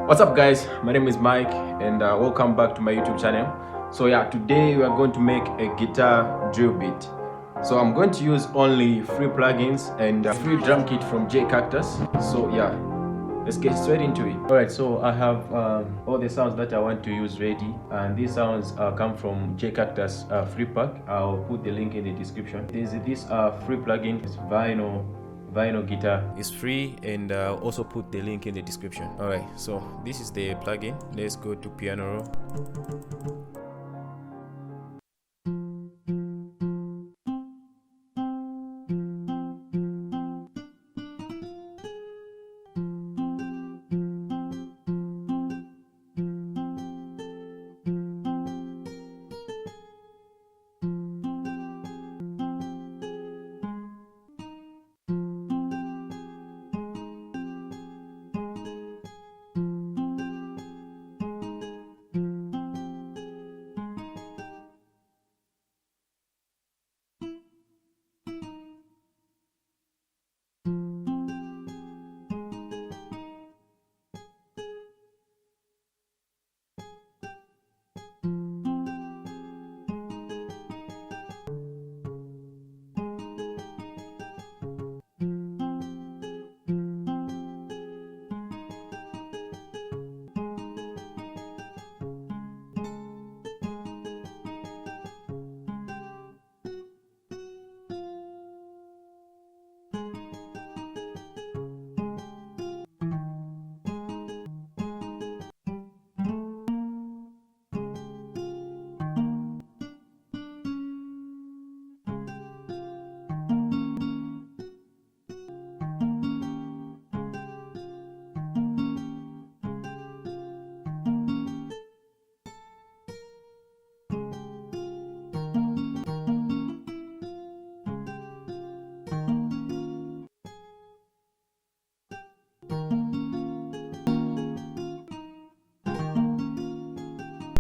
What's up guys, my name is Mike and welcome back to my YouTube channel. So yeah, today we are going to make a guitar drill beat. So I'm going to use only free plugins and free drum kit from Cactus. So yeah, let's get straight into it. Alright, so I have all the sounds that I want to use ready, and these sounds come from Cactus free pack. I'll put the link in the description. There's this free plugin, it's vinyl guitar is free, and also put the link in the description. All right, so this is the plugin. Let's go to piano roll.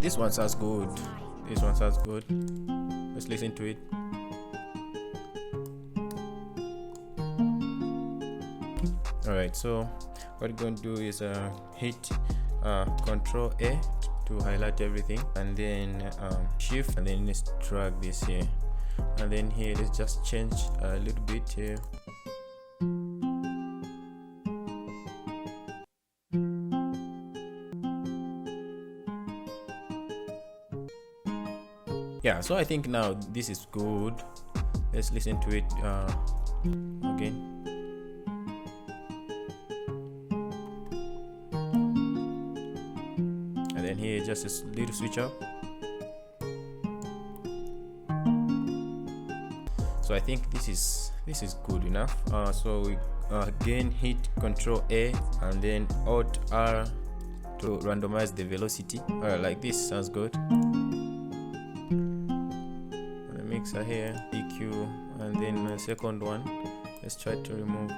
This one sounds good. This one sounds good. Let's listen to it. Alright, so what we're going to do is hit Control A to highlight everything, and then Shift, and then let's drag this here, and then here let's just change a little bit here. Yeah, so I think now this is good. Let's listen to it again. And then here just a little switch up. So I think this is good enough. So we again hit Control A and then Alt R to randomize the velocity. Alright, like this sounds good. Mixer here, EQ, and then the second one, let's try to remove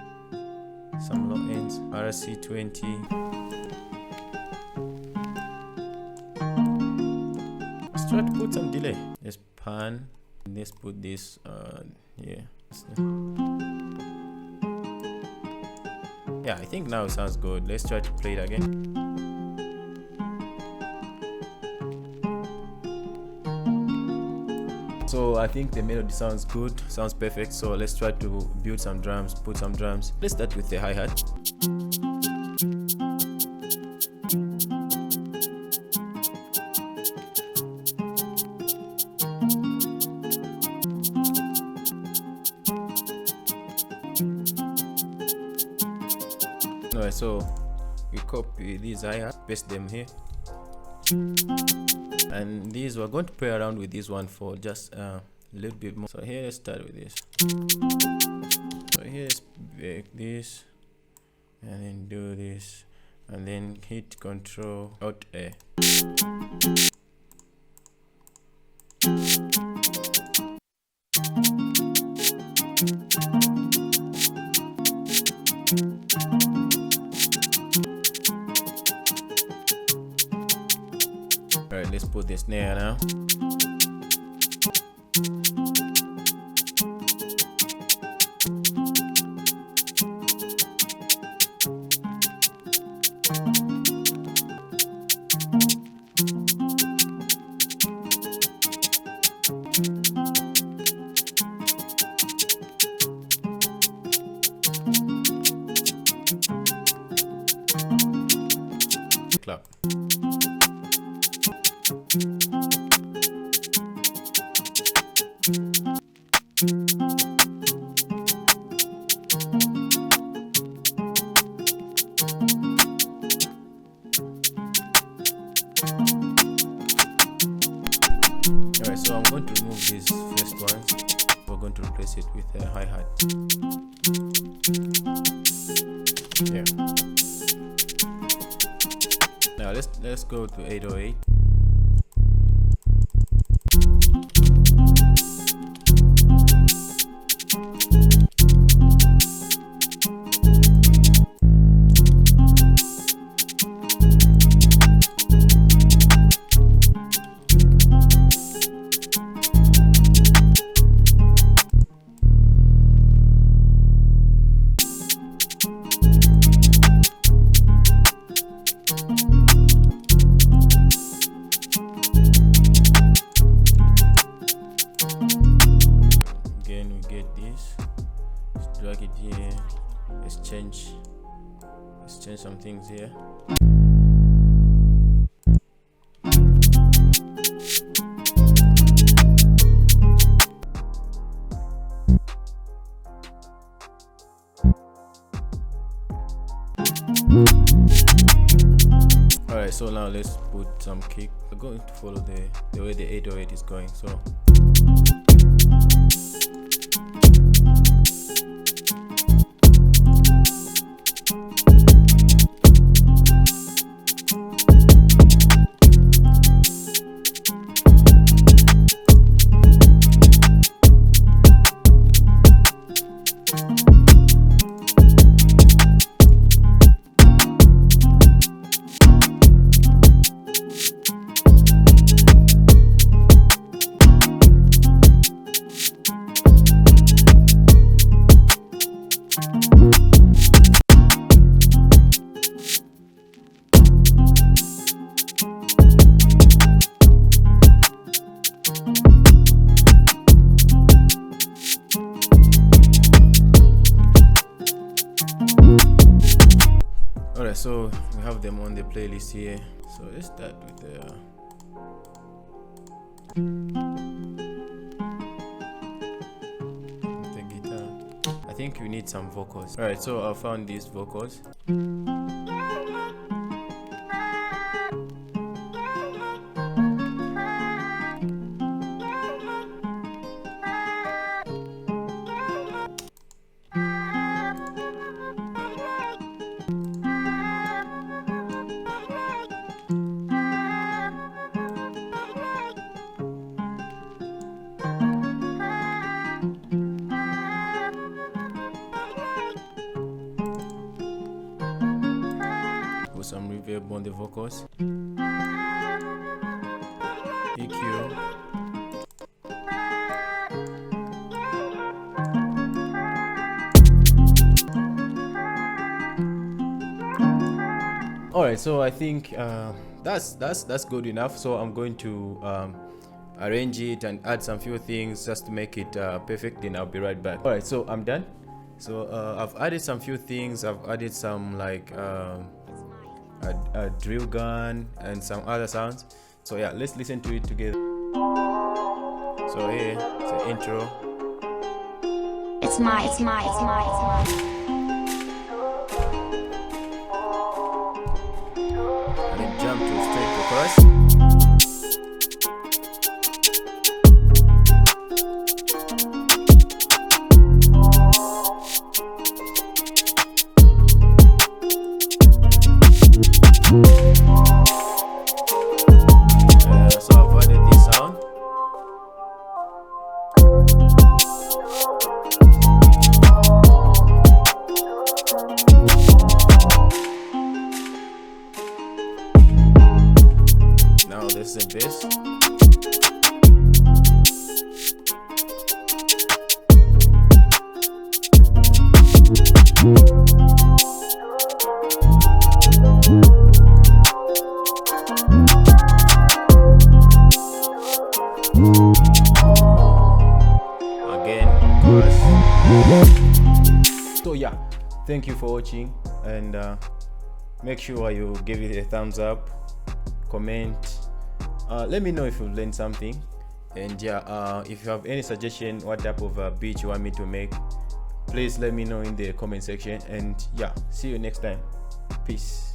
some low ends, RC20. Let's try to put some delay. Let's pan, let's put this here. Yeah, I think now it sounds good. Let's try to play it again. So I think the melody sounds good, sounds perfect. So let's try to build some drums, put some drums. Let's start with the hi-hat. Alright, so we copy these hi-hat, paste them here. And these we're going to play around with this one for just a little bit more. So here let's start with this. So here let's make this and then do this and then hit Control Alt A. Alright, let's put the snare now. clap. Alright, so I'm going to remove these first ones. We're going to replace it with a hi-hat. Yeah. Now let's go to 808. Drag it here. Let's change some things here. Alright, so now let's put some kick. We're going to follow the way the 808 is going. So alright, so we have them on the playlist here. So let's start with the guitar. I think we need some vocals. Alright, so I found these vocals. Put some reverb on the vocals. EQ. Alright, so I think that's good enough. So I'm going to arrange it and add some few things just to make it perfect. Then I'll be right back. Alright, so I'm done. So I've added some few things. I've added some like a drill gun and some other sounds. So yeah, let's listen to it together. So here it's the intro. It's my. And then jump to straight to chorus. So I've added this sound. Now this is the bass. Again, chorus. So yeah, thank you for watching, and make sure you give it a thumbs up, comment, let me know if you've learned something. And yeah, if you have any suggestion what type of beat you want me to make, please let me know in the comment section. And yeah, see you next time. Peace.